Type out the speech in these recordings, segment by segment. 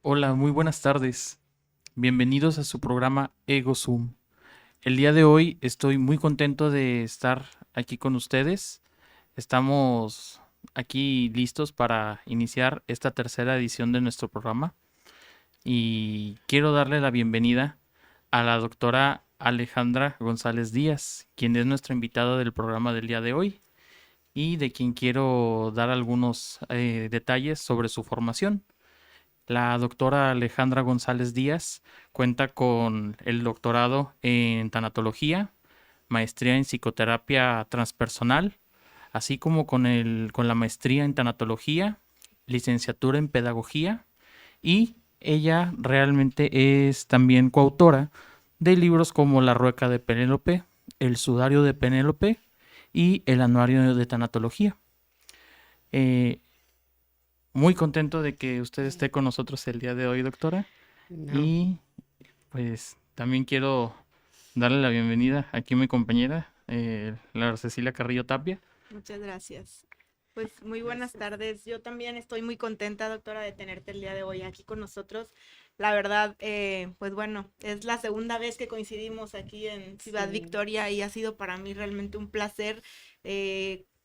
Hola, muy buenas tardes. Bienvenidos a su programa Ego Zoom. El día de hoy estoy muy contento de estar aquí con ustedes. Estamos aquí listos para iniciar esta tercera edición de nuestro programa y quiero darle la bienvenida a la doctora Alejandra González Díaz, quien es nuestra invitada del programa del día de hoy y de quien quiero dar algunos detalles sobre su formación. La doctora Alejandra González Díaz cuenta con el doctorado en tanatología, maestría en psicoterapia transpersonal, así como con la maestría en tanatología, licenciatura en pedagogía y ella realmente es también coautora de libros como La Rueca de Penélope, El Sudario de Penélope y El Anuario de Tanatología. Eh, Muy contento de que usted esté con nosotros el día de hoy, doctora. No, Y pues también quiero darle la bienvenida aquí a mi compañera, la Cecilia Carrillo Tapia. muchas gracias. Pues muy buenas tardes. Yo también estoy muy contenta, doctora, de tenerte el día de hoy aquí con nosotros. La verdad, pues bueno, es la segunda vez que coincidimos aquí en Ciudad Sí, Victoria y ha sido para mí realmente un placer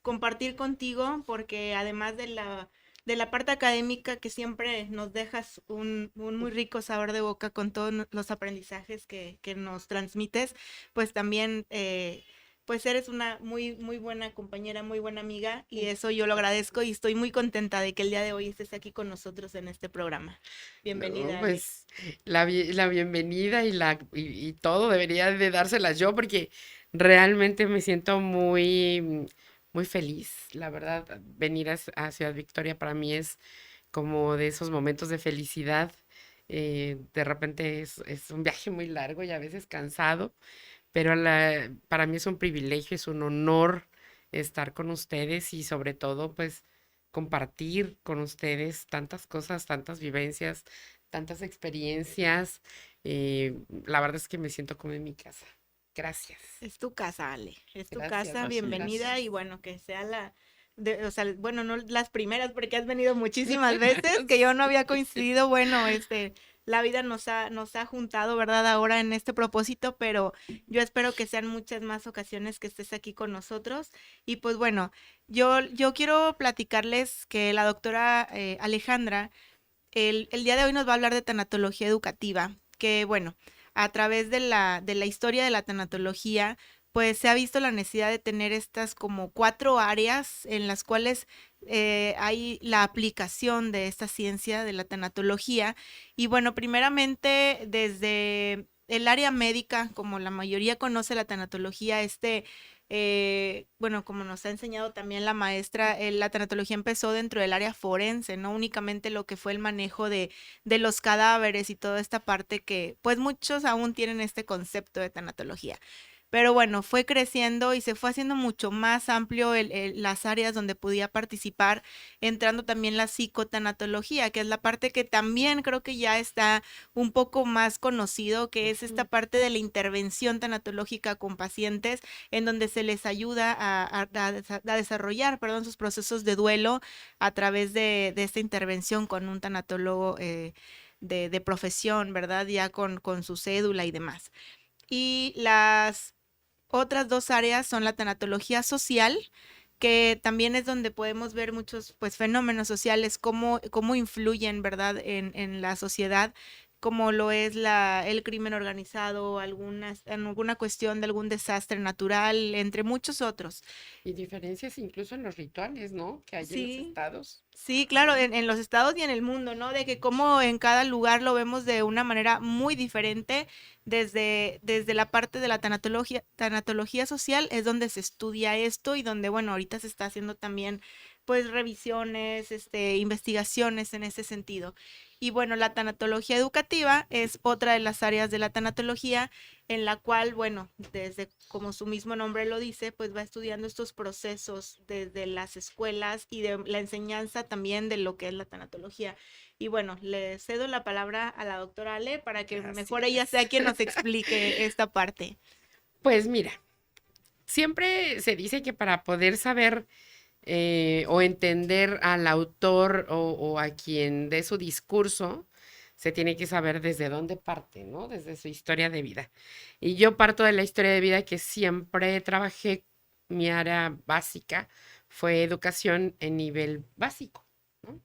compartir contigo porque además de la parte académica que siempre nos dejas un muy rico sabor de boca con todos los aprendizajes que nos transmites, pues también pues eres una muy buena compañera, muy buena amiga y eso yo lo agradezco y estoy muy contenta de que el día de hoy estés aquí con nosotros en este programa. no, Bienvenida, Ale. pues la bienvenida y todo debería de dárselas yo porque realmente me siento muy feliz. La verdad, venir a Ciudad Victoria para mí es como de esos momentos de felicidad. De repente es un viaje muy largo y a veces cansado, pero para mí es un privilegio, es un honor estar con ustedes y sobre todo pues compartir con ustedes tantas cosas, tantas vivencias, tantas experiencias. La verdad es que me siento como en mi casa. Gracias, Es tu casa, Ale. Es tu gracias, casa, Así bienvenida es. y bueno, que sea o sea, bueno, no las primeras porque has venido muchísimas veces que yo no había Sí. coincidido. Bueno, la vida nos ha juntado, ¿verdad? Ahora en este propósito, pero yo espero que sean muchas más ocasiones que estés aquí con nosotros. Y pues bueno, yo quiero platicarles que la doctora Alejandra el día de hoy nos va a hablar de tanatología educativa, que bueno, a través de la historia de la tanatología, pues se ha visto la necesidad de tener estas como cuatro áreas en las cuales hay la aplicación de esta ciencia de la tanatología. Y bueno, primeramente desde el área médica, como la mayoría conoce la tanatología, bueno, como nos ha enseñado también la maestra, la tanatología empezó dentro del área forense, no únicamente lo que fue el manejo de los cadáveres y toda esta parte que pues muchos aún tienen este concepto de tanatología. Pero bueno, fue creciendo y se fue haciendo mucho más amplio las áreas donde podía participar, entrando también la psicotanatología, que es la parte que también creo que ya está un poco más conocido, que es esta Ujú. parte de la intervención tanatológica con pacientes en donde se les ayuda a desarrollar, perdón, sus procesos de duelo a través de esta intervención con un tanatólogo de profesión, ¿verdad? Ya con su cédula y demás. Y las otras dos áreas son la tanatología social, que también es donde podemos ver muchos pues fenómenos sociales, cómo influyen, ¿verdad?, en la sociedad, como lo es el crimen organizado, en alguna cuestión de algún desastre natural, entre muchos otros. Y diferencias incluso en los rituales, ¿no? Que hay en los Sí, estados. sí, claro, Sí. en los estados y en el mundo, ¿no? De que como en cada lugar lo vemos de una manera muy diferente, desde la parte de la tanatología social es donde se estudia esto y donde, bueno, ahorita se está haciendo también, pues, revisiones, investigaciones en ese sentido. Y bueno, la tanatología educativa es otra de las áreas de la tanatología en la cual, bueno, desde como su mismo nombre lo dice, pues va estudiando estos procesos desde las escuelas y de la enseñanza también de lo que es la tanatología. Y bueno, le cedo la palabra a la doctora Ale para que mejor ella Gracias. sea quien nos explique esta parte. Pues mira, siempre se dice que para poder saber o entender al autor o a quien dé su discurso, se tiene que saber desde dónde parte, ¿no? Desde su historia de vida. Y yo parto de la historia de vida que siempre trabajé, mi área básica fue educación en nivel básico, ¿no?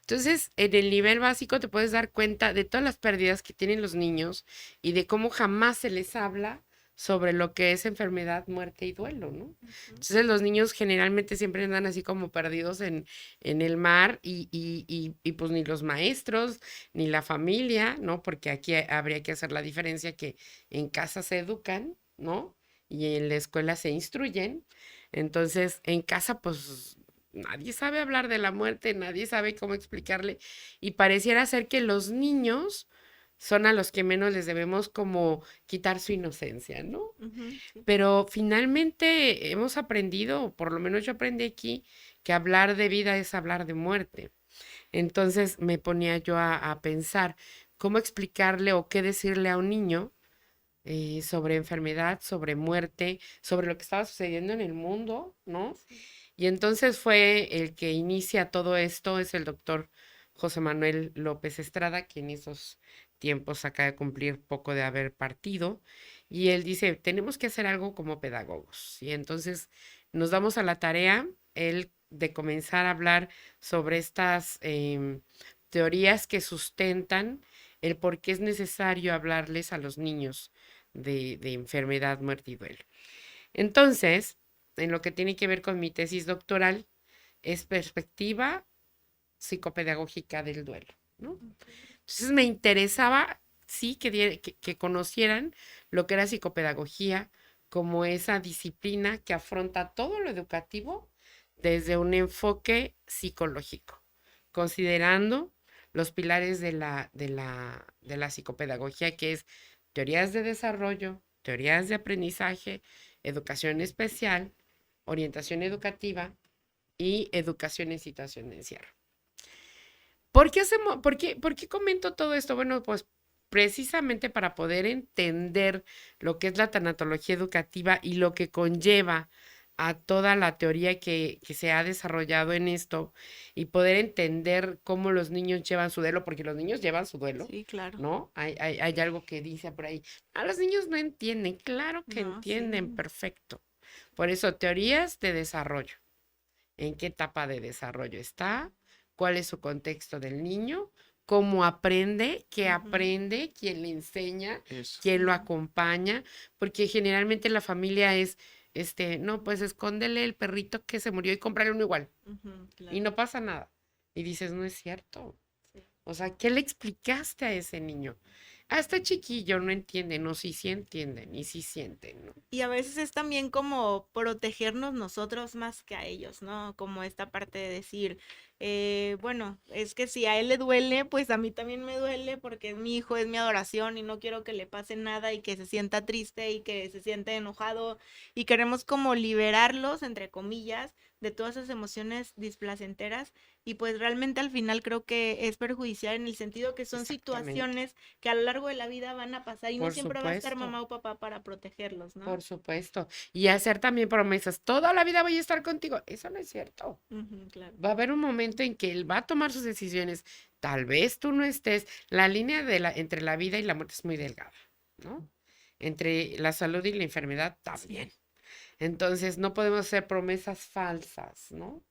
Entonces, en el nivel básico te puedes dar cuenta de todas las pérdidas que tienen los niños y de cómo jamás se les habla sobre lo que es enfermedad, muerte y duelo, ¿no? Ujú. Entonces los niños generalmente siempre andan así como perdidos en el mar y pues ni los maestros ni la familia, ¿no? Porque aquí habría que hacer la diferencia que en casa se educan, ¿no? Y en la escuela se instruyen. Entonces en casa pues nadie sabe hablar de la muerte, nadie sabe cómo explicarle y pareciera ser que los niños son a los que menos les debemos como quitar su inocencia, ¿no? Ujú, sí. Pero finalmente hemos aprendido, o por lo menos yo aprendí aquí, que hablar de vida es hablar de muerte. Entonces me ponía yo a pensar cómo explicarle o qué decirle a un niño sobre enfermedad, sobre muerte, sobre lo que estaba sucediendo en el mundo, ¿no? Sí. Y entonces fue el que inicia todo esto, es el doctor José Manuel López Estrada, que en esos tiempos acaba de cumplir poco de haber partido, y él dice, tenemos que hacer algo como pedagogos. Y entonces nos damos a la tarea, él, de comenzar a hablar sobre estas teorías que sustentan el por qué es necesario hablarles a los niños de enfermedad, muerte y duelo. Entonces, en lo que tiene que ver con mi tesis doctoral, es perspectiva psicopedagógica del duelo, ¿no? Ok. Entonces me interesaba, sí, que conocieran lo que era psicopedagogía como esa disciplina que afronta todo lo educativo desde un enfoque psicológico, considerando los pilares de la psicopedagogía, que es teorías de desarrollo, teorías de aprendizaje, educación especial, orientación educativa y educación en situación de encierro. ¿Por qué comento todo esto? Bueno, pues precisamente para poder entender lo que es la tanatología educativa y lo que conlleva a toda la teoría que se ha desarrollado en esto y poder entender cómo los niños llevan su duelo, porque los niños llevan su duelo, Sí, claro. ¿no? Hay algo que dice por ahí, a los niños no entienden, claro que No, entienden, sí. perfecto. Por eso, teorías de desarrollo, en qué etapa de desarrollo está, cuál es su contexto del niño, cómo aprende, qué Ujú. aprende, quién le enseña, Eso. quién lo Sí. acompaña, porque generalmente la familia es, no, pues escóndele el perrito que se murió y cómprale uno igual Ujú, y claro. no pasa nada. Y dices, no es cierto. Sí. O sea, ¿qué le explicaste a ese niño? Ah, está chiquillo, no entiende, no, sí, sí entienden y sí sienten, ¿no? Y a veces es también como protegernos nosotros más que a ellos, ¿no? Como esta parte de decir, bueno, es que si a él le duele, pues a mí también me duele porque es mi hijo, es mi adoración y no quiero que le pase nada y que se sienta triste y que se sienta enojado y queremos como liberarlos, entre comillas, de todas esas emociones displacenteras y pues realmente al final creo que es perjudicial en el sentido que son Exactamente. situaciones que a lo largo de la vida van a pasar y no Por siempre va a estar supuesto. mamá o papá para protegerlos, ¿no? Por supuesto. Y hacer también promesas. Toda la vida voy a estar contigo. Eso no es cierto. Ujú, claro. Va a haber un momento en que él va a tomar sus decisiones. Tal vez tú no estés. La línea entre la vida y la muerte es muy delgada, ¿no? Entre la salud y la enfermedad Sí. también. Entonces, no podemos hacer promesas falsas, ¿no?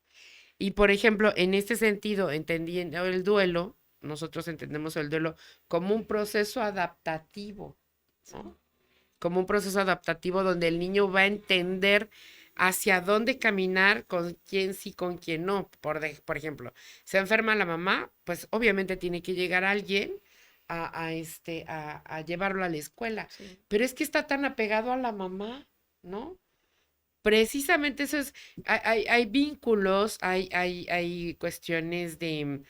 Y por ejemplo, en este sentido, entendiendo el duelo, nosotros entendemos el duelo como un proceso adaptativo, Sí. ¿no? Como un proceso adaptativo donde el niño va a entender hacia dónde caminar, con quién sí, con quién no. Por ejemplo, se enferma la mamá, pues obviamente tiene que llegar alguien a llevarlo a la escuela. Sí. Pero es que está tan apegado a la mamá, ¿no? Precisamente eso es, hay vínculos, hay cuestiones de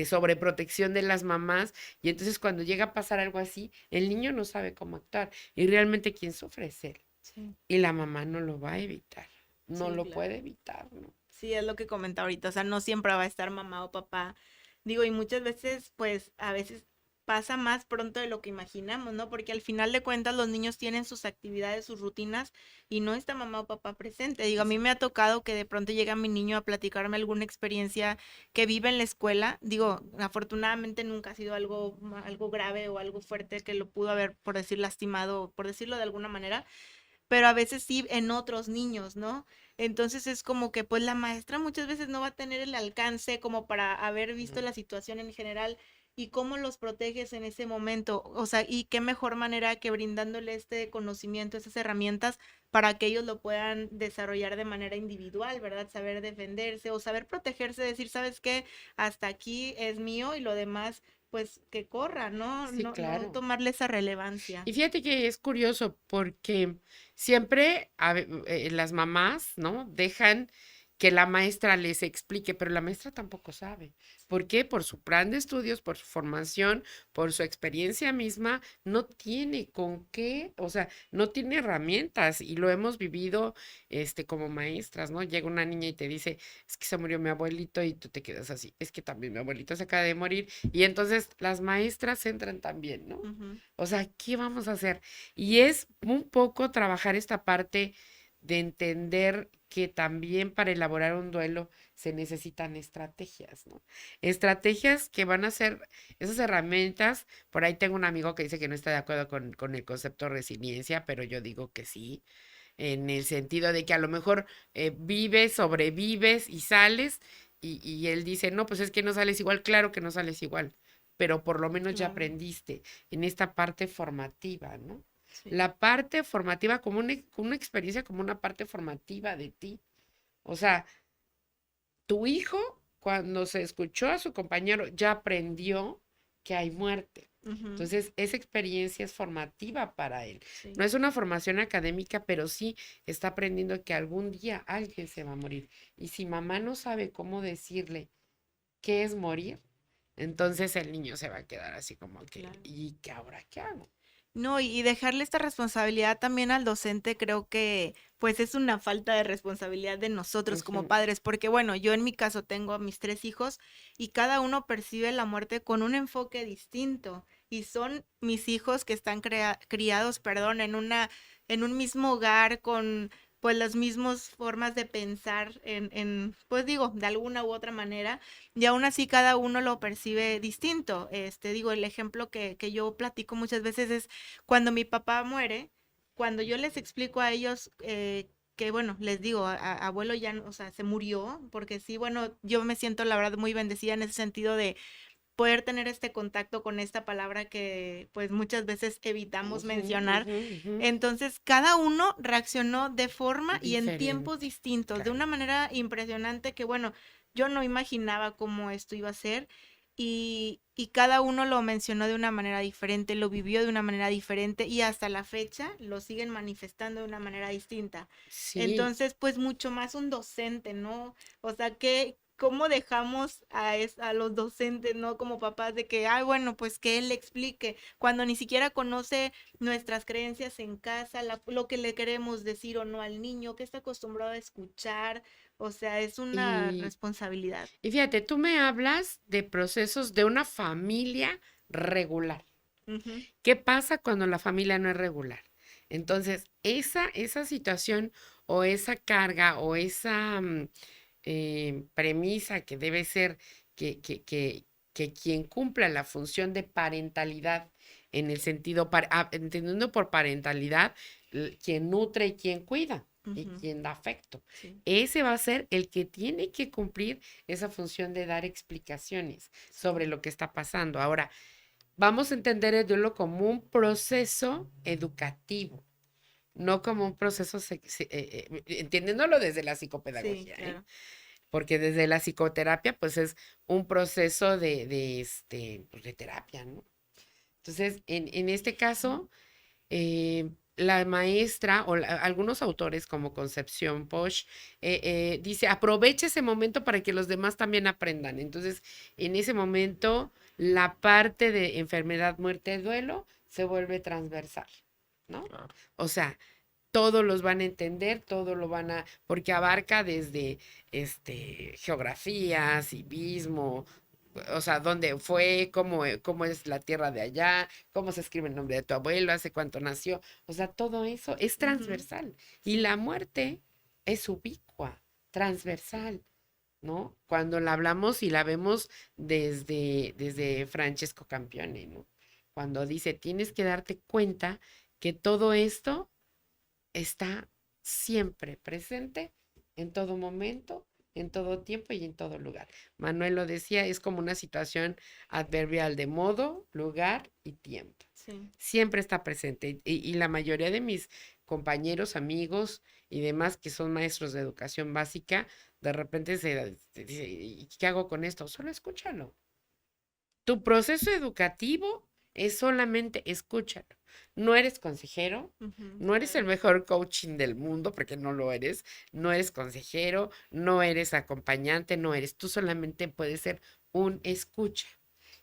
sobreprotección de las mamás, y entonces cuando llega a pasar algo así, el niño no sabe cómo actuar, y realmente quien sufre es él, Sí. y la mamá no lo va a evitar, no Sí, lo claro. puede evitar, ¿no? Sí, es lo que comentaba ahorita, o sea, no siempre va a estar mamá o papá. Digo, y muchas veces, pues, a veces pasa más pronto de lo que imaginamos, ¿no? Porque al final de cuentas los niños tienen sus actividades, sus rutinas y no está mamá o papá presente. Digo, a mí me ha tocado que de pronto llega mi niño a platicarme alguna experiencia que vive en la escuela. Digo, afortunadamente nunca ha sido algo grave o algo fuerte que lo pudo haber, por decir, lastimado, por decirlo de alguna manera, pero a veces sí en otros niños, ¿no? Entonces es como que pues la maestra muchas veces no va a tener el alcance como para haber visto la situación en general y cómo los proteges en ese momento, o sea, y qué mejor manera que brindándole este conocimiento, esas herramientas para que ellos lo puedan desarrollar de manera individual, ¿verdad? Saber defenderse o saber protegerse, decir, ¿sabes qué? Hasta aquí es mío y lo demás pues que corra, ¿no? Sí, No claro. tomarle esa relevancia. Y fíjate que es curioso porque siempre las mamás, ¿no? Dejan que la maestra les explique, pero la maestra tampoco sabe. ¿Por qué? Por su plan de estudios, por su formación, por su experiencia misma, no tiene con qué, o sea, no tiene herramientas y lo hemos vivido como maestras, ¿no? Llega una niña y te dice, es que se murió mi abuelito y tú te quedas así, es que también mi abuelito se acaba de morir y entonces las maestras entran también, ¿no? Ujú. O sea, ¿qué vamos a hacer? Y es un poco trabajar esta parte de entender que también para elaborar un duelo se necesitan estrategias, ¿no? Estrategias que van a ser esas herramientas. Por ahí tengo un amigo que dice que no está de acuerdo con el concepto de resiliencia, pero yo digo que sí, en el sentido de que a lo mejor vives, sobrevives y sales, y él dice, no, pues es que no sales igual, claro que no sales igual, pero por lo menos ya Claro, aprendiste en esta parte formativa, ¿no? sí. La parte formativa como una experiencia, como una parte formativa de ti. O sea, tu hijo, cuando se escuchó a su compañero, ya aprendió que hay muerte. Ujú, Entonces, esa experiencia es formativa para él. sí, No es una formación académica, pero sí está aprendiendo que algún día alguien se va a morir. Y si mamá no sabe cómo decirle qué es morir, entonces el niño se va a quedar así como que, claro. ¿y qué ahora qué hago? No, y dejarle esta responsabilidad también al docente, creo que pues es una falta de responsabilidad de nosotros como Ujú, padres, porque bueno, yo en mi caso tengo a mis 3 hijos y cada uno percibe la muerte con un enfoque distinto y son mis hijos que están criados, perdón, en un mismo hogar con pues las mismas formas de pensar pues digo, de alguna u otra manera, y aún así cada uno lo percibe distinto. Digo, el ejemplo que yo platico muchas veces es cuando mi papá muere, cuando yo les explico a ellos que, bueno, les digo, abuelo ya, o sea, se murió, porque sí, bueno, yo me siento la verdad muy bendecida en ese sentido de poder tener este contacto con esta palabra que pues muchas veces evitamos ujú, mencionar. ujú, ujú. Entonces, cada uno reaccionó de forma y en tiempos Diferente, distintos, de claro. una manera impresionante que, bueno, yo no imaginaba cómo esto iba a ser y cada uno lo mencionó de una manera diferente, lo vivió de una manera diferente y hasta la fecha lo siguen manifestando de una manera distinta. Sí, Entonces, pues mucho más un docente, ¿no? O sea, ¿cómo dejamos a los docentes, ¿no? Como papás de que, ay, bueno, pues que él le explique, cuando ni siquiera conoce nuestras creencias en casa, lo que le queremos decir o no al niño, que está acostumbrado a escuchar, o sea, es una y, responsabilidad. y fíjate, tú me hablas de procesos de una familia regular. Ujú, ¿Qué pasa cuando la familia no es regular? Entonces, esa situación o esa carga o esa premisa que debe ser que quien cumpla la función de parentalidad en el sentido, entendiendo por parentalidad, quien nutre y quien cuida y ujú, quien da afecto. sí, Ese va a ser el que tiene que cumplir esa función de dar explicaciones sobre sí, lo que está pasando. Ahora, vamos a entender el duelo como un proceso educativo, no como un proceso, entendiéndolo desde la sí, psicopedagogía, ¿eh? claro. Porque desde la psicoterapia, pues es un proceso pues, de terapia, ¿no? Entonces, en este caso, la maestra o algunos autores como Concepción Posh dice, aprovecha ese momento para que los demás también aprendan. Entonces, en ese momento, la parte de enfermedad, muerte, duelo se vuelve transversal, ¿no? claro. O sea, todos los van a entender, porque abarca desde geografía, civismo, o sea, dónde fue, cómo es la tierra de allá, cómo se escribe el nombre de tu abuelo, hace cuánto nació. O sea, todo eso es Ujú, transversal. Y sí. la muerte es ubicua, transversal, ¿no? Cuando la hablamos y la vemos desde Francesco Campione, ¿no? Cuando dice, tienes que darte cuenta que todo esto está siempre presente en todo momento, en todo tiempo y en todo lugar. Manuel lo decía, es como una situación adverbial de modo, lugar y tiempo. Sí. Siempre está presente y la mayoría de mis compañeros, amigos y demás que son maestros de educación básica, de repente se dice, ¿y qué hago con esto? Solo escúchalo. Tu proceso educativo es solamente escúchalo. No eres consejero, Ujú, no eres el claro. mejor coaching del mundo, porque no lo eres, no eres consejero, no eres acompañante, no eres, tú solamente puedes ser un escucha.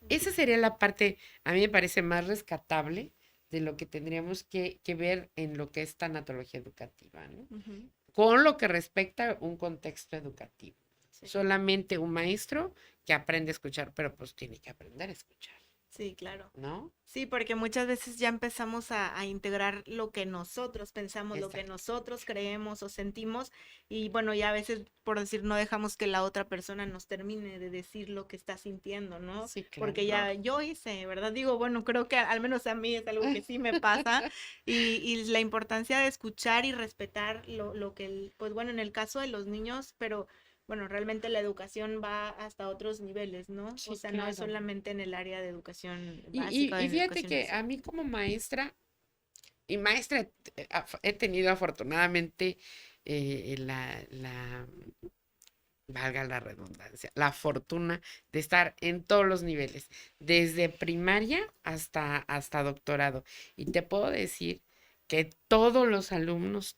Esa sería la parte, a mí me parece más rescatable de lo que tendríamos que ver en lo que es tanatología educativa, ¿no? Ujú, Con lo que respecta a un contexto educativo. sí. Solamente un maestro que aprende a escuchar, pero pues tiene que aprender a escuchar, Sí, claro. ¿no? Sí, porque muchas veces ya empezamos a integrar lo que nosotros pensamos, lo que Exacto. nosotros creemos o sentimos, y bueno, ya a veces, por decir, no dejamos que la otra persona nos termine de decir lo que está sintiendo, ¿no? Sí, claro. Porque ya yo hice, ¿verdad? Digo, bueno, creo que al menos a mí es algo que sí me pasa, y la importancia de escuchar y respetar lo que, pues bueno, en el caso de los niños, pero bueno, realmente la educación va hasta otros niveles, ¿no? O Sí, sea, no es claro. solamente en el área de educación Y, básica o y en fíjate educación que a especial. mí como maestra, y maestra he tenido afortunadamente valga la redundancia, la fortuna de estar en todos los niveles, desde primaria hasta doctorado. Y te puedo decir que todos los alumnos,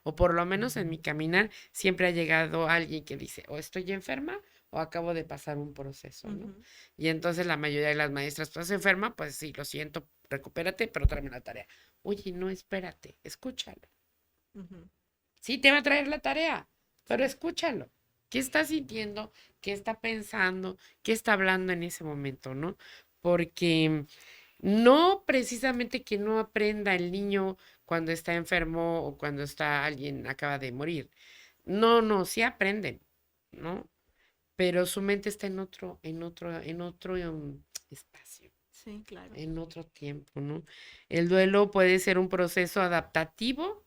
o por lo menos en mi caminar, siempre ha llegado alguien que dice, o estoy enferma o acabo de pasar un proceso, ¿no? Ujú, Y entonces la mayoría de las maestras, ¿estás enferma? Pues sí, lo siento, recupérate, pero tráeme la tarea. Oye, no, espérate, escúchalo. ujú, Sí, te va a traer la tarea, pero sí, escúchalo. ¿Qué está sintiendo? ¿Qué está pensando? ¿Qué está hablando en ese momento, no? Porque no precisamente que no aprenda el niño cuando está enfermo o cuando está alguien acaba de morir. No, no, sí aprenden, ¿no? Pero su mente está en otro espacio, sí, claro. en otro tiempo, ¿no? El duelo puede ser un proceso adaptativo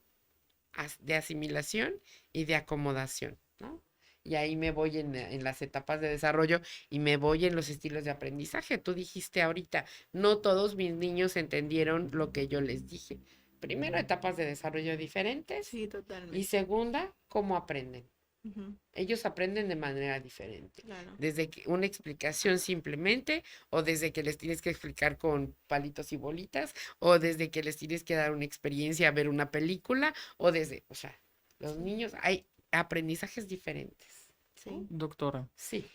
de asimilación y de acomodación, ¿no? Y ahí me voy en las etapas de desarrollo y me voy en los estilos de aprendizaje. Tú dijiste ahorita, no todos mis niños entendieron lo que yo les dije. Primero, etapas de desarrollo diferentes Sí, y totalmente. segunda, cómo aprenden. Ujú, Ellos aprenden de manera diferente. claro. Desde que una explicación simplemente, o desde que les tienes que explicar con palitos y bolitas, o desde que les tienes que dar una experiencia, ver una película, o sea, los Sí, niños, hay aprendizajes diferentes, ¿no? sí. Doctora, Sí.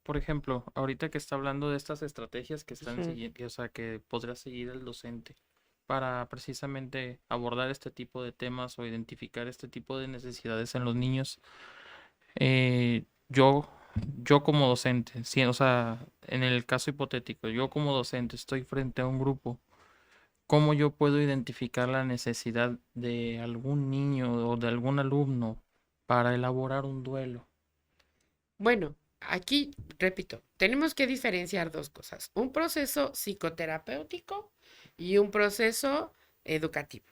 por ejemplo, ahorita que está hablando de estas estrategias que están Ujú. siguiendo, o sea, que podrá seguir el docente para precisamente abordar este tipo de temas o identificar este tipo de necesidades en los niños, eh, yo, yo como docente, sí, o sea, en el caso hipotético, yo como docente estoy frente a un grupo. ¿Cómo yo puedo identificar la necesidad de algún niño o de algún alumno para elaborar un duelo? Bueno, aquí, repito, tenemos que diferenciar dos cosas, un proceso psicoterapéutico y un proceso educativo.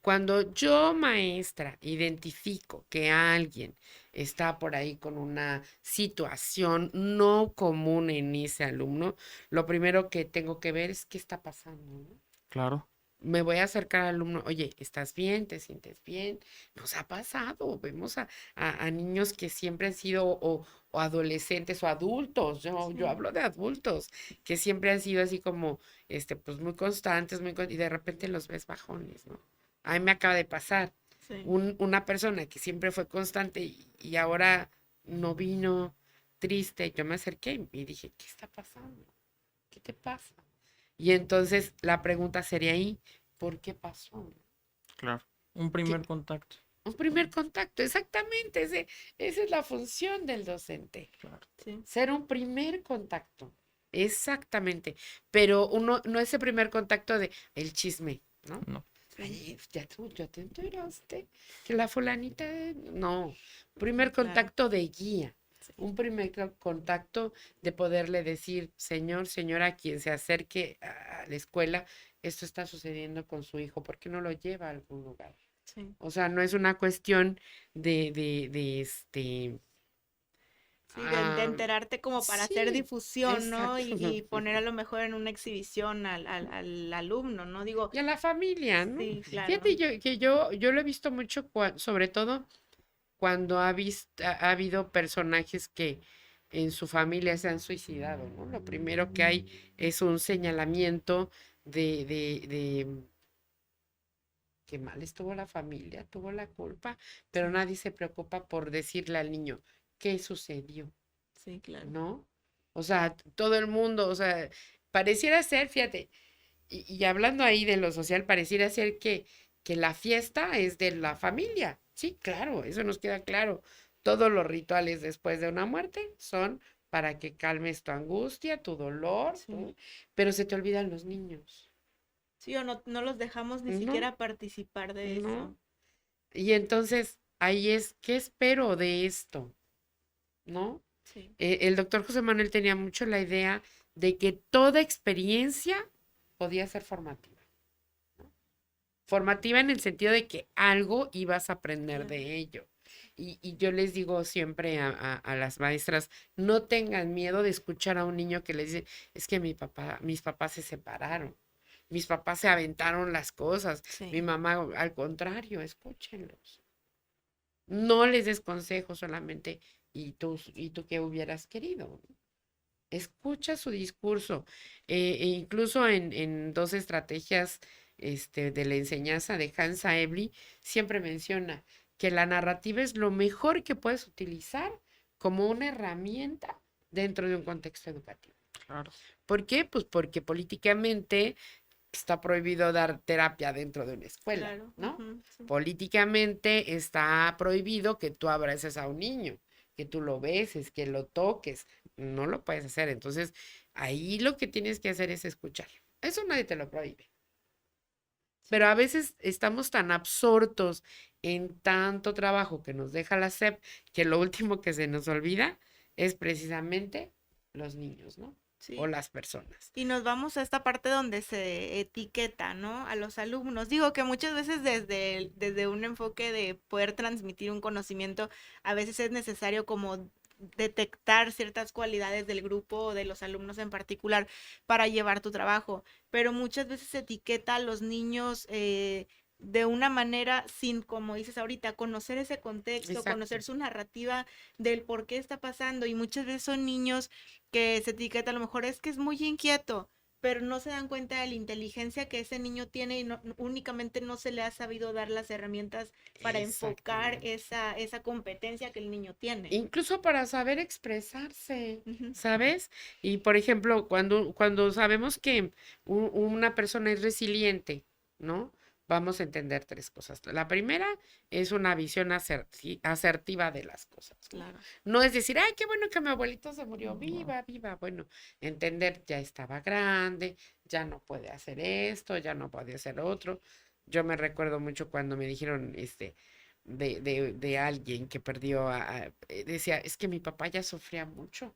Cuando yo, maestra, identifico que alguien está por ahí con una situación no común en ese alumno, lo primero que tengo que ver es qué está pasando, ¿no? Claro, Me voy a acercar al alumno, oye, ¿estás bien? ¿Te sientes bien? Nos ha pasado, vemos a niños que siempre han sido o adolescentes o adultos, yo Sí, hablo de adultos, que siempre han sido así como, pues muy constantes, y de repente los ves bajones, ¿no? A mí me acaba de pasar, sí. una persona que siempre fue constante y ahora no vino triste, yo me acerqué y dije, ¿qué está pasando? ¿Qué te pasa? Y entonces la pregunta sería ahí, ¿por qué pasó? claro. Un ¿Qué, primer contacto. Un primer contacto, exactamente. Esa es la función del docente. Claro. Sí. Ser un primer contacto. Exactamente. Pero uno, no ese primer contacto de el chisme, ¿no? No. Ay, ya te enteraste que la fulanita. No. Primer Claro. contacto de guía. Sí. Un primer contacto de poderle decir, señor, señora, quien se acerque a la escuela, esto está sucediendo con su hijo, ¿por qué no lo lleva a algún lugar? Sí. O sea, no es una cuestión de Sí, de ah, enterarte como para hacer sí, difusión, ¿no? exacto. Y poner a lo mejor en una exhibición al alumno, ¿no? Digo, Y a la familia, ¿no? sí, claro. Fíjate yo lo he visto mucho, sobre todo cuando ha habido personajes que en su familia se han suicidado, ¿no? Lo primero que hay es un señalamiento de que mal estuvo la familia, tuvo la culpa, pero nadie se preocupa por decirle al niño qué sucedió, Sí, claro. ¿no? O sea, todo el mundo, o sea, pareciera ser, fíjate, y hablando ahí de lo social, pareciera ser que la fiesta es de la familia. Sí, claro, eso nos queda claro. Todos los rituales después de una muerte son para que calmes tu angustia, tu dolor, Sí. ¿no? Pero se te olvidan los niños, Sí, o no los dejamos ni ¿no? siquiera participar de ¿No? eso. Y entonces ahí es, ¿qué espero de esto? ¿No? Sí, El doctor José Manuel tenía mucho la idea de que toda experiencia podía ser formativa. Formativa en el sentido de que algo ibas a aprender claro. de ello. Y yo les digo siempre a las maestras, no tengan miedo de escuchar a un niño que les dice, es que mis papás se separaron, mis papás se aventaron las cosas, mi Sí, mamá, al contrario, escúchenlos. No les des consejos solamente, ¿y tú qué hubieras querido? Escucha su discurso. E incluso en dos estrategias de la enseñanza de Hans Ebli, siempre menciona que la narrativa es lo mejor que puedes utilizar como una herramienta dentro de un contexto educativo. Claro. ¿Por qué? Pues porque políticamente está prohibido dar terapia dentro de una escuela, claro. ¿no? Ujú, sí. Políticamente está prohibido que tú abraces a un niño, que tú lo beses, que lo toques. No lo puedes hacer. Entonces, ahí lo que tienes que hacer es escuchar. Eso nadie te lo prohíbe. Pero a veces estamos tan absortos en tanto trabajo que nos deja la SEP que lo último que se nos olvida es precisamente los niños, ¿no? O Sí. las personas. Y nos vamos a esta parte donde se etiqueta, ¿no? A los alumnos. Digo que muchas veces desde un enfoque de poder transmitir un conocimiento, a veces es necesario como detectar ciertas cualidades del grupo o de los alumnos en particular para llevar tu trabajo, pero muchas veces se etiqueta a los niños de una manera sin, como dices ahorita, conocer ese contexto, conocer Exacto. su narrativa del por qué está pasando y muchas veces son niños que se etiqueta a lo mejor es que es muy inquieto, pero no se dan cuenta de la inteligencia que ese niño tiene y únicamente no se le ha sabido dar las herramientas para enfocar Exactamente. esa competencia que el niño tiene. Incluso para saber expresarse, Ujú, ¿sabes? Y por ejemplo, cuando sabemos que una persona es resiliente, ¿no? Vamos a entender tres cosas. La primera es una visión asertiva de las cosas, ¿no? claro, No es decir, ay, qué bueno que mi abuelito se murió, No. viva, viva. Bueno, entender, ya estaba grande, ya no puede hacer esto, ya no puede hacer otro. Yo me recuerdo mucho cuando me dijeron, de alguien que perdió decía, es que mi papá ya sufría mucho,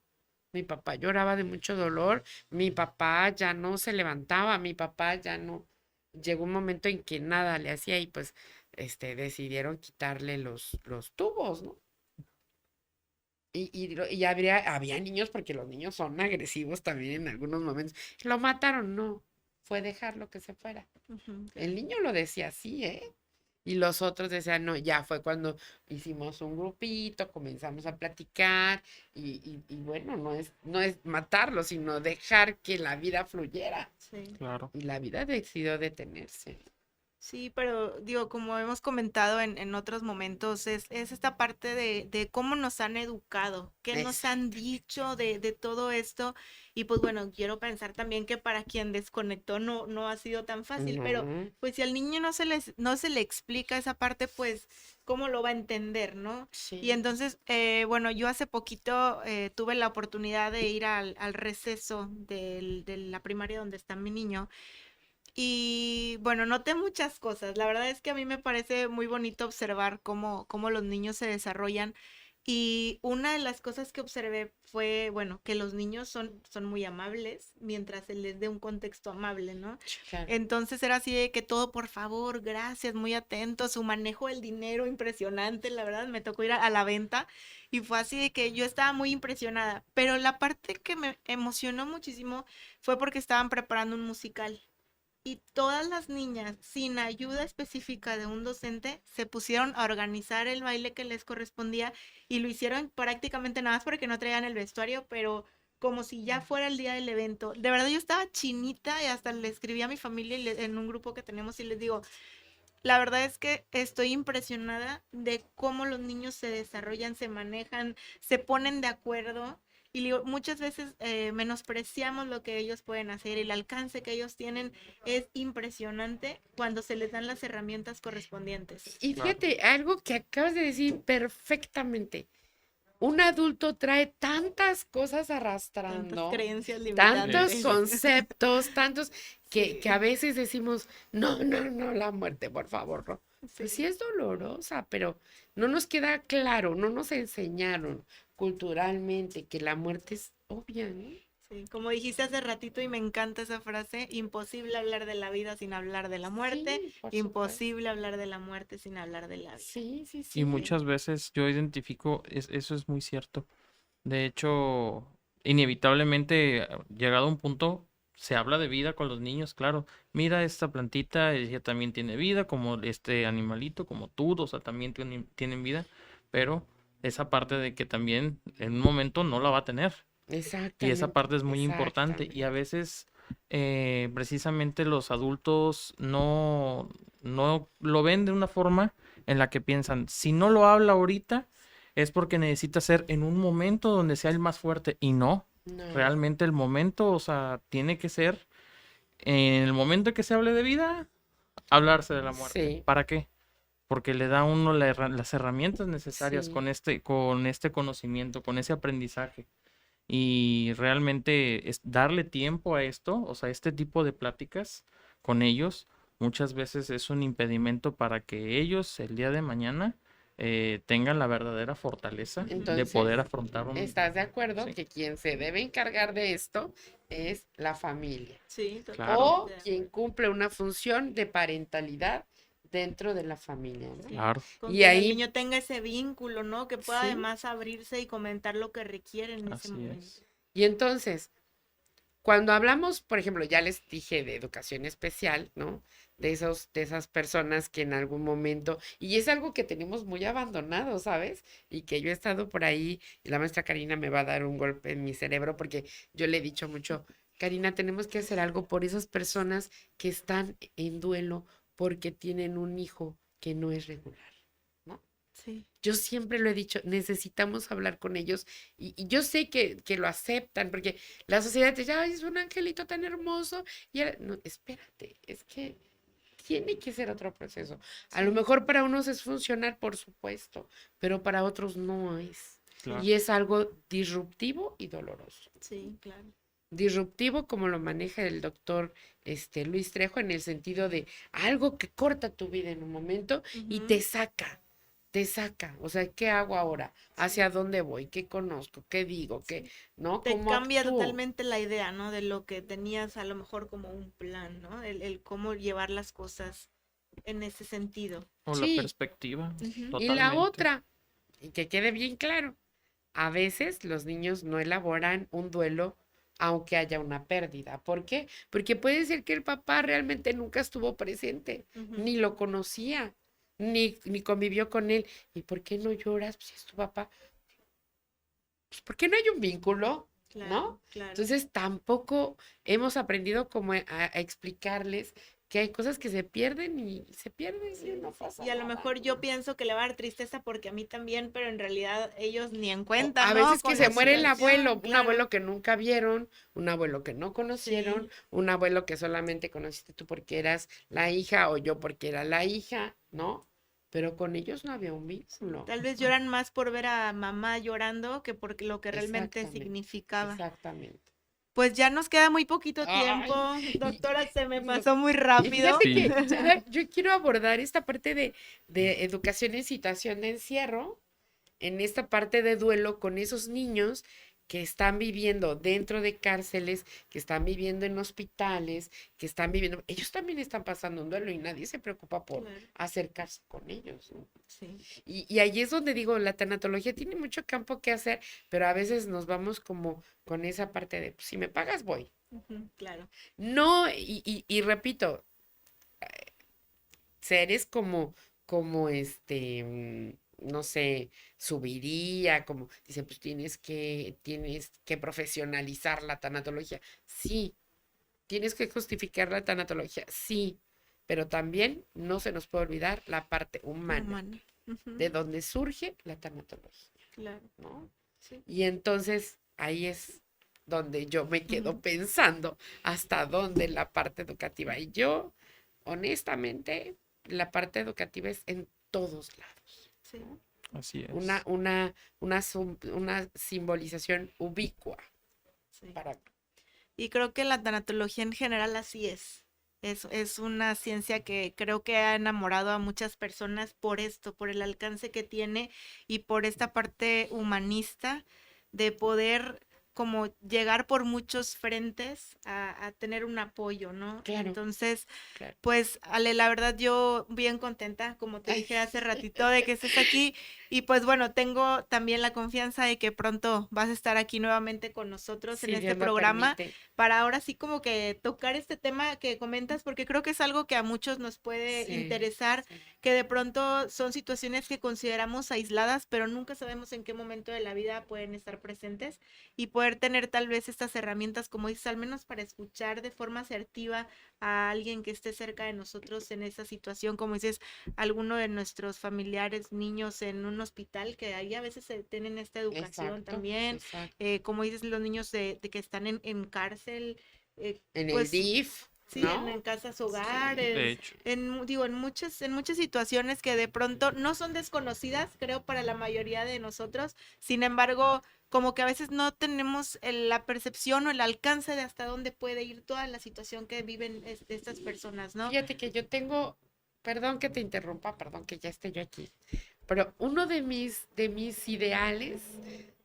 mi papá lloraba de mucho dolor, mi papá ya no se levantaba, mi papá ya no, llegó un momento en que nada le hacía y pues, decidieron quitarle los tubos, ¿no? Y había niños, porque los niños son agresivos también en algunos momentos. Lo mataron, no, fue dejarlo que se fuera. ujú, El claro. niño lo decía así, ¿eh? Y los otros decían, no, ya fue cuando hicimos un grupito, comenzamos a platicar y bueno, no es matarlo, sino dejar que la vida fluyera. Sí, Claro. Y la vida decidió detenerse. Sí, pero digo, como hemos comentado en otros momentos, es esta parte de cómo nos han educado, qué nos han Exacto. dicho de todo esto. Y pues bueno, quiero pensar también que para quien desconectó no ha sido tan fácil, pero No, pues si al niño no se le explica esa parte, pues cómo lo va a entender, ¿no? Y sí. entonces, bueno, yo hace poquito tuve la oportunidad de ir al receso de la primaria donde está mi niño. Y bueno, noté muchas cosas. La verdad es que a mí me parece muy bonito observar cómo los niños se desarrollan. Y una de las cosas que observé fue, bueno, que los niños son muy amables mientras se les dé un contexto amable, ¿no? Sí, claro. Entonces era así de que todo, por favor, gracias, muy atento, su manejo del dinero impresionante, la verdad, me tocó ir a la venta y fue así de que yo estaba muy impresionada. Pero la parte que me emocionó muchísimo fue porque estaban preparando un musical. Y todas las niñas, sin ayuda específica de un docente, se pusieron a organizar el baile que les correspondía y lo hicieron prácticamente nada más porque no traían el vestuario, pero como si ya fuera el día del evento. De verdad yo estaba chinita y hasta le escribí a mi familia en un grupo que tenemos y les digo, la verdad es que estoy impresionada de cómo los niños se desarrollan, se manejan, se ponen de acuerdo. Y digo, muchas veces menospreciamos lo que ellos pueden hacer. El alcance que ellos tienen es impresionante cuando se les dan las herramientas correspondientes. Y Claro. fíjate, algo que acabas de decir perfectamente. Un adulto trae tantas cosas Tantas arrastrando, creencias tantos limitantes. conceptos, tantos que a Sí, veces decimos, no, no, no, la muerte, por favor, no. Pues sí sí. es dolorosa, pero no nos queda claro, no nos enseñaron culturalmente que la muerte es obvia, ¿no? Sí, como dijiste hace ratito y me encanta esa frase, imposible hablar de la vida sin hablar de la muerte, Sí, por supuesto. imposible hablar de la muerte sin hablar de la vida. Sí, sí, Y sí. muchas veces yo identifico, eso es muy cierto. De hecho, inevitablemente, llegado a un punto, se habla de vida con los niños, claro. Mira, esta plantita, ella también tiene vida, como este animalito, como tú, o sea, también tienen vida, pero esa parte de que también en un momento no la va a tener. Y esa Exactamente, parte es muy importante. Y a exactamente. veces, precisamente los adultos no lo ven de una forma en la que piensan, si no lo habla ahorita, es porque necesita ser en un momento donde sea el más fuerte. Y no, No, realmente el momento, o sea, tiene que ser en el momento que se hable de vida, hablarse de la muerte. sí, ¿Para qué? Porque le da a uno las herramientas necesarias sí. con este conocimiento, con ese aprendizaje. Y realmente es darle tiempo a esto, o sea, este tipo de pláticas con ellos, muchas veces es un impedimento para que ellos el día de mañana tengan la verdadera fortaleza Ujú. de poder Entonces, afrontar un... ¿estás de acuerdo Sí, que quien se debe encargar de esto es la familia? Sí, claro, totalmente O de quien acuerdo. cumple una función de parentalidad dentro de la familia, ¿no? Sí, claro, con Y quien el ahí, niño tenga ese vínculo, ¿no? Que pueda sí, además abrirse y comentar lo que requiere en ese así momento. es. y entonces, cuando hablamos, por ejemplo, ya les dije de educación especial, ¿no? De esas personas que en algún momento, y es algo que tenemos muy abandonado, ¿sabes? Y que yo he estado por ahí, y la maestra Karina me va a dar un golpe en mi cerebro porque yo le he dicho mucho, Karina, tenemos que hacer algo por esas personas que están en duelo porque tienen un hijo que no es regular, ¿no? Sí, Yo siempre lo he dicho, necesitamos hablar con ellos y yo sé que lo aceptan porque la sociedad te dice, ay, es un angelito tan hermoso. Y no, espérate, es que tiene que ser otro proceso. A lo sí, mejor para unos es funcionar, por supuesto, pero para otros no es. sí, Claro. Y es algo disruptivo y doloroso. sí, claro. Disruptivo como lo maneja el doctor Luis Trejo en el sentido de algo que corta tu vida en un momento y Ujú, te saca, o sea, ¿qué hago ahora? sí. ¿Hacia dónde voy? ¿Qué conozco? ¿Qué digo? ¿Qué, Sí. no? Te ¿Cómo cambia actúo? totalmente la idea, ¿no? De lo que tenías a lo mejor como un plan, ¿no? El cómo llevar las cosas en ese sentido. O la Sí, perspectiva, Ujú. y la totalmente. otra, y que quede bien claro, a veces los niños no elaboran un duelo aunque haya una pérdida. ¿Por qué? Porque puede ser que el papá realmente nunca estuvo presente, Ujú. ni lo conocía, ni convivió con él. ¿Y por qué no lloras si es tu papá? Pues porque no hay un vínculo, Claro, ¿no? claro. Entonces tampoco hemos aprendido como a explicarles que hay cosas que se pierden y se pierden y no pasa Y a lo nada. mejor yo pienso que le va a dar tristeza porque a mí también, pero en realidad ellos ni en O cuenta, a ¿no? veces que Con se la muere el situación, abuelo, un claro. abuelo que nunca vieron, un abuelo que no conocieron, Sí, un abuelo que solamente conociste tú porque eras la hija o yo porque era la hija, ¿no? Pero con ellos no había un vínculo. tal vez lloran más por ver a mamá llorando que por lo que realmente Exactamente, significaba. exactamente. Pues ya nos queda muy poquito tiempo, Ay, y, doctora, se me no, pasó muy y rápido. fíjate Sí, que ya yo quiero abordar esta parte de educación en situación de encierro, en esta parte de duelo con esos niños que están viviendo dentro de cárceles, que están viviendo en hospitales, que están viviendo, ellos también están pasando un duelo y nadie se preocupa por Claro, acercarse con ellos, ¿no? sí, Y ahí es donde digo, la tanatología tiene mucho campo que hacer, pero a veces nos vamos como con esa parte de, pues, si me pagas, voy. ujú, claro, No, y repito, seres como no sé, subiría, como dicen, pues tienes que profesionalizar la tanatología. Sí, tienes que justificar la tanatología, sí, pero también no se nos puede olvidar la parte humana, humana. Ujú, de donde surge la tanatología, claro, ¿no? sí. Y entonces ahí es donde yo me quedo Ujú, pensando hasta dónde la parte educativa. Y yo, honestamente, la parte educativa es en todos lados, sí, ¿no? así Una, es. una, una simbolización ubicua sí. para mí. Y creo que la tanatología en general así es. Es una ciencia que creo que ha enamorado a muchas personas por esto, por el alcance que tiene y por esta parte humanista de poder como llegar por muchos frentes a tener un apoyo, ¿no? Claro, Entonces, claro. pues, Ale, la verdad yo bien contenta, como te Ay, dije hace ratito, de que estés aquí. Y pues bueno, tengo también la confianza de que pronto vas a estar aquí nuevamente con nosotros en si este Dios lo programa permite. para ahora sí como que tocar este tema que comentas, porque creo que es algo que a muchos nos puede Sí, interesar, sí, que de pronto son situaciones que consideramos aisladas, pero nunca sabemos en qué momento de la vida pueden estar presentes y poder tener tal vez estas herramientas, como dices, al menos para escuchar de forma asertiva a alguien que esté cerca de nosotros en esa situación, como dices, alguno de nuestros familiares, niños en un hospital, que ahí a veces se tienen esta educación exacto, también, exacto. como dices, los niños de que están en cárcel, En el pues DIF, sí, ¿no? en casas Sí, De hecho, digo, en muchas situaciones que de pronto no son desconocidas, creo, para la mayoría de nosotros. Sin embargo, como que a veces no tenemos la percepción o el alcance de hasta dónde puede ir toda la situación que viven estas personas, ¿no? fíjate que yo tengo, perdón que te interrumpa, perdón que ya esté yo aquí, pero uno de mis ideales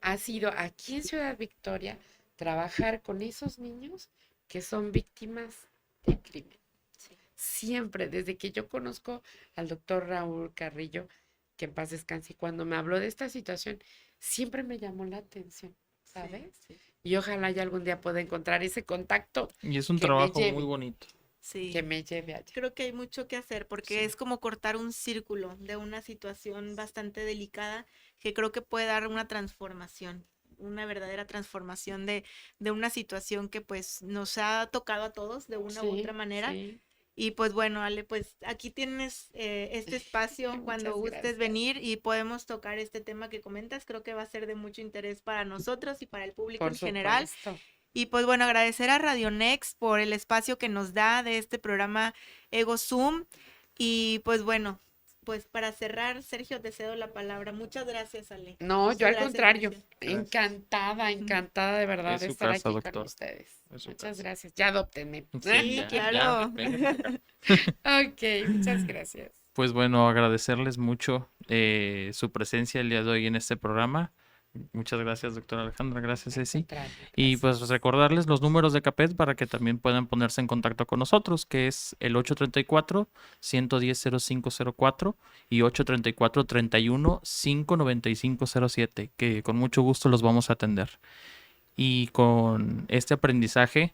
ha sido aquí en Ciudad Victoria trabajar con esos niños que son víctimas de crimen. Sí, Siempre, desde que yo conozco al doctor Raúl Carrillo, que en paz descanse, y cuando me habló de esta situación, siempre me llamó la atención, sí, ¿sabes? sí. Y ojalá ya algún día pueda encontrar ese contacto y es un que me trabajo muy lleve, bonito. que Sí. me lleve allá. Creo que hay mucho que hacer porque Sí. es como cortar un círculo de una situación bastante delicada que creo que puede dar una transformación, una verdadera transformación de una situación que pues nos ha tocado a todos de una u otra Sí, manera. sí. Y pues bueno, Ale, pues aquí tienes este espacio cuando Muchas gustes gracias. venir y podemos tocar este tema que comentas. Creo que va a ser de mucho interés para nosotros y para el público Por en general. supuesto. Y pues bueno, agradecer a Radio Next por el espacio que nos da de este programa Ego Zoom. Y pues bueno, pues para cerrar, Sergio, te cedo la palabra. Muchas gracias, Ale. No, yo Muchas al gracias, contrario, gracias. Gracias. encantada, encantada de verdad Es de su estar casa, aquí con doctor. ustedes. Es su Muchas casa. gracias. Ya adóptenme. Sí, Sí, ya, ya, claro. véngase para acá. Ok, muchas gracias. Pues bueno, agradecerles mucho su presencia el día de hoy en este programa. Muchas gracias, doctora Alejandra. Gracias, Al Ceci. contrario, Y pues gracias. recordarles los números de CAPET para que también puedan ponerse en contacto con nosotros, que es el 834-110-0504 y 834-31-59507, que con mucho gusto los vamos a atender. Y con este aprendizaje,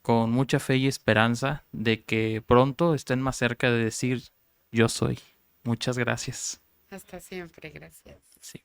con mucha fe y esperanza de que pronto estén más cerca de decir yo soy. Muchas gracias. Hasta siempre, gracias. Sí.